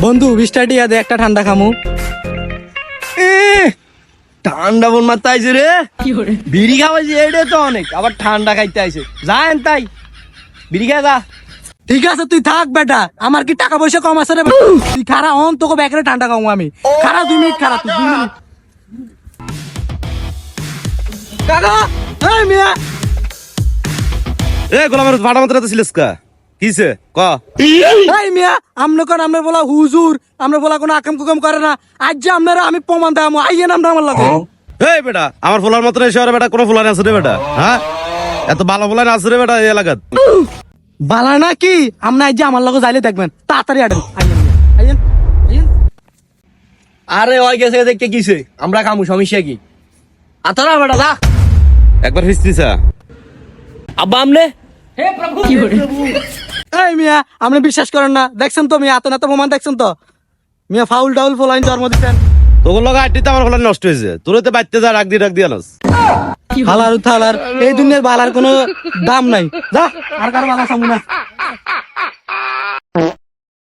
বন্ধু 20টা টিয়া দে, একটা ঠান্ডা খামু। ঠান্ডা বল মারতে আইছে রে, বিড়ি খাওয়াইছে এটা তো অনেক, আবার ঠান্ডা খাইতে আইছে। যান তাই বিড়ি খাই যা। ঠিক আছে তুই থাক বেটা, আমার কি টাকা পয়সা কম আছে রে? তুই খারা হন, তোকে ব্যাগরে ঠান্ডা খামু আমি। খারা 2 মিনিট, খারা তুই 2 মিনিট। কাকা এই মিয়া, এ গোলামের ভাড়া মতো ছিলিস কা কিছে ক? এই মিয়া, আমরা বলা হুজুর, আমরা বলা কোনো আকাম কুকাম করে না। আজ যে আপনারা আমি প্রমাণ দেবো, আইয়েন আমরা আমার লাগে। এই বেটা আমার ফুলার মতো এসে বেটা কোনো ফুলার আছে রে বেটা? হ্যাঁ, এত ভালো ফুলার আছে রে বেটা এই এলাকাত? বালা না কি, আমরা আজ যে আমার লগে যাইলে দেখবেন। তাড়াতাড়ি আটেন, আইয়েন মিয়া, আইয়েন আইয়েন। আরে ওই গেছে দেখতে কিছে, আমরা খামু, সমস্যা কি? আতরা বেটা যা একবার হিস্ট্রিসা আব্বা আমনে। এই মিয়া, আপনি বিশ্বাস করেন না? দেখছেন তো মিয়া, এত প্রমাণ দেখছেন তো মিয়া, ফাউল টাউল ফলাইন জন্ম দিচ্ছেন। তোর লগে আইটিতে আমার ফুলার নষ্ট হয়েছে, তোর তো বাচ্চা যা রাখ দিয়ে আনাস। হালার থালার এই দুনিয়ার বালার কোনো দাম নাই। যা, আর কারো বালা সামু না।